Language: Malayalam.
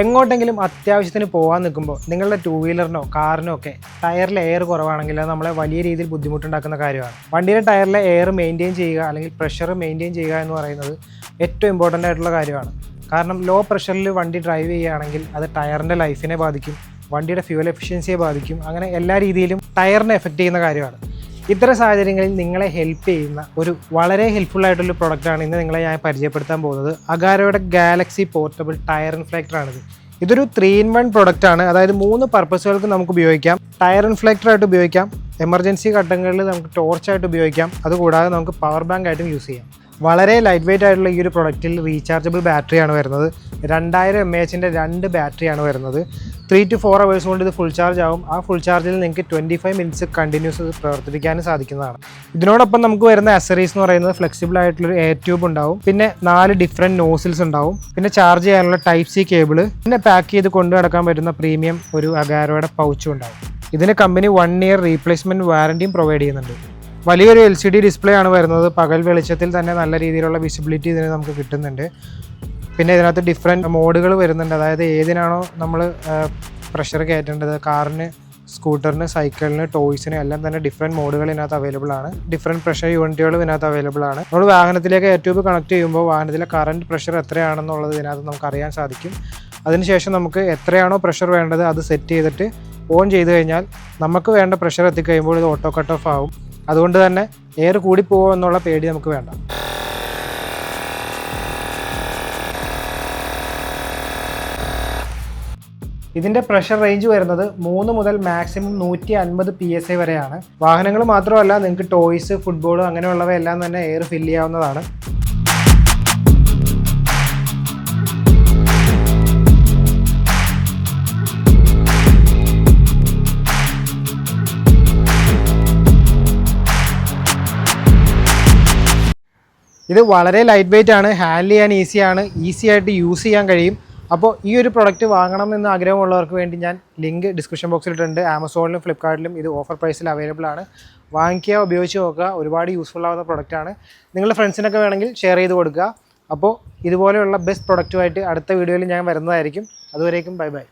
എങ്ങോട്ടെങ്കിലും അത്യാവശ്യത്തിന് പോകാൻ നിൽക്കുമ്പോൾ നിങ്ങളുടെ ടൂ വീലറിനോ കാറിനോ ഒക്കെ ടയറിൽ എയർ കുറവാണെങ്കിൽ അത് നമ്മളെ വലിയ രീതിയിൽ ബുദ്ധിമുട്ടുണ്ടാക്കുന്ന കാര്യമാണ്. വണ്ടിയുടെ ടയറിലെ എയർ മെയിൻറ്റെയിൻ ചെയ്യുക അല്ലെങ്കിൽ പ്രഷർ മെയിൻറ്റെയിൻ ചെയ്യുക എന്ന് പറയുന്നത് ഏറ്റവും ഇമ്പോർട്ടൻ്റ് ആയിട്ടുള്ള കാര്യമാണ്. കാരണം ലോ പ്രഷറിൽ വണ്ടി ഡ്രൈവ് ചെയ്യുകയാണെങ്കിൽ അത് ടയറിൻ്റെ ലൈഫിനെ ബാധിക്കും, വണ്ടിയുടെ ഫ്യൂവൽ എഫിഷ്യൻസിയെ ബാധിക്കും, അങ്ങനെ എല്ലാ രീതിയിലും ടയറിനെ എഫക്റ്റ് ചെയ്യുന്ന കാര്യമാണ്. ഇത്തരം സാഹചര്യങ്ങളിൽ നിങ്ങളെ ഹെൽപ്പ് ചെയ്യുന്ന ഒരു വളരെ ഹെൽപ്ഫുൾ ആയിട്ടുള്ള പ്രൊഡക്റ്റാണ് ഇന്ന് നിങ്ങളെ ഞാൻ പരിചയപ്പെടുത്താൻ പോകുന്നത്. അഗാരോയുടെ ഗാലക്സി പോർട്ടബിൾ ടയർ ഇൻഫ്ലേക്ടറാണിത്. ഇതൊരു 3-in-1 പ്രൊഡക്റ്റാണ്. അതായത് 3 പർപ്പസുകൾക്ക് നമുക്ക് ഉപയോഗിക്കാം. ടയർ ഇൻഫ്ലേക്ടറായിട്ട് ഉപയോഗിക്കാം, എമർജൻസി ഘട്ടങ്ങളിൽ നമുക്ക് ടോർച്ചായിട്ട് ഉപയോഗിക്കാം, അതുകൂടാതെ നമുക്ക് പവർ ബാങ്ക് ആയിട്ടും യൂസ് ചെയ്യാം. വളരെ ലൈറ്റ് വെയിറ്റ് ആയിട്ടുള്ള ഈ ഒരു പ്രൊഡക്റ്റിൽ റീചാർജബിൾ ബാറ്ററിയാണ് വരുന്നത്. 2000 mAh 2 ബാറ്ററിയാണ് വരുന്നത്. 3 to 4 hours കൊണ്ട് ഇത് ഫുൾ ചാർജ് ആവും. ആ ഫുൾ ചാർജിൽ നിങ്ങൾക്ക് 25 minutes കണ്ടിന്യൂസ് പ്രവർത്തിപ്പിക്കാനും സാധിക്കുന്നതാണ്. ഇതിനോടൊപ്പം നമുക്ക് വരുന്ന അക്സറീസ് എന്ന് പറയുന്നത് ഫ്ലെക്സിബിൾ ആയിട്ടുള്ളൊരു എയർ ട്യൂബ് ഉണ്ടാവും, പിന്നെ 4 ഡിഫറെൻറ്റ് നോസിൽസ് ഉണ്ടാവും, പിന്നെ ചാർജ് ചെയ്യാനുള്ള ടൈപ്പ് സി കേബിള്, പിന്നെ പാക്ക് ചെയ്ത് കൊണ്ടു നടക്കാൻ പറ്റുന്ന പ്രീമിയം ഒരു അഗാരോയുടെ പൗച്ചും ഉണ്ടാവും. ഇതിന് കമ്പനി 1 year റീപ്ലേസ്മെൻറ്റ് വാറണ്ടിയും പ്രൊവൈഡ് ചെയ്യുന്നുണ്ട്. വലിയൊരു LCD ഡിസ്പ്ലേ ആണ് വരുന്നത്. പകൽ വെളിച്ചത്തിൽ തന്നെ നല്ല രീതിയിലുള്ള വിസിബിലിറ്റി ഇതിന് നമുക്ക് കിട്ടുന്നുണ്ട്. പിന്നെ ഇതിനകത്ത് ഡിഫറെൻറ്റ് മോഡുകൾ വരുന്നുണ്ട്. അതായത് ഏതിനാണോ നമ്മൾ പ്രഷർ കയറ്റേണ്ടത്, കാറിന്, സ്കൂട്ടറിന്, സൈക്കിളിന്, ടോയ്സിന് എല്ലാം തന്നെ ഡിഫറെൻറ്റ് മോഡുകൾ ഇതിനകത്ത് അവൈലബിൾ ആണ്. ഡിഫറെൻറ്റ് പ്രഷർ യൂണിറ്റുകളും ഇതിനകത്ത് അവൈലബിൾ ആണ്. നമ്മൾ വാഹനത്തിലേക്ക് എയർ ട്യൂബ് കണക്ട് ചെയ്യുമ്പോൾ വാഹനത്തിലെ കറണ്ട് പ്രഷർ എത്രയാണെന്നുള്ളത് ഇതിനകത്ത് നമുക്ക് അറിയാൻ സാധിക്കും. അതിനുശേഷം നമുക്ക് എത്രയാണോ പ്രഷർ വേണ്ടത് അത് സെറ്റ് ചെയ്തിട്ട് ഓൺ ചെയ്ത് കഴിഞ്ഞാൽ നമുക്ക് വേണ്ട പ്രഷർ എത്തിക്കഴിയുമ്പോൾ ഇത് ഓട്ടോ കട്ട് ഓഫ് ആവും. അതുകൊണ്ട് തന്നെ എയർ കൂടിപ്പോകുമോ എന്നുള്ള പേടി നമുക്ക് വേണ്ട. ഇതിൻ്റെ പ്രഷർ റേഞ്ച് വരുന്നത് 3 മുതൽ മാക്സിമം 150 PSI വരെയാണ്. വാഹനങ്ങൾ മാത്രമല്ല, നിങ്ങൾക്ക് ടോയ്സ്, ഫുട്ബോൾ അങ്ങനെയുള്ളവയെല്ലാം തന്നെ എയർ ഫില്ല് ചെയ്യാവുന്നതാണ്. ഇത് വളരെ ലൈറ്റ് വെയിറ്റ് ആണ്, ഹാൻഡിൽ ചെയ്യാൻ ഈസി ആയിട്ട് യൂസ് ചെയ്യാൻ കഴിയും. അപ്പോൾ ഈ ഒരു പ്രൊഡക്റ്റ് വാങ്ങണം എന്ന് ആഗ്രഹമുള്ളവർക്ക് വേണ്ടി ഞാൻ ലിങ്ക് ഡിസ്ക്രിപ്ഷൻ ബോക്സിൽ ഇട്ടിട്ടുണ്ട്. ആമസോണിലും ഫ്ലിപ്കാർട്ടിലും ഇത് ഓഫർ പ്രൈസിൽ അവൈലബിൾ ആണ്. വാങ്ങിക്കുക, ഉപയോഗിച്ച് നോക്കുക. ഒരുപാട് യൂസ്ഫുൾ ആവുന്ന പ്രൊഡക്റ്റാണ്. നിങ്ങളുടെ ഫ്രണ്ട്സിനൊക്കെ വേണമെങ്കിൽ ഷെയർ ചെയ്ത് കൊടുക്കുക. അപ്പോൾ ഇതുപോലെയുള്ള ബെസ്റ്റ് പ്രൊഡക്റ്റുമായിട്ട് അടുത്ത വീഡിയോയിൽ ഞാൻ വരുന്നതായിരിക്കും. അതുവരേക്കും ബൈ ബൈ.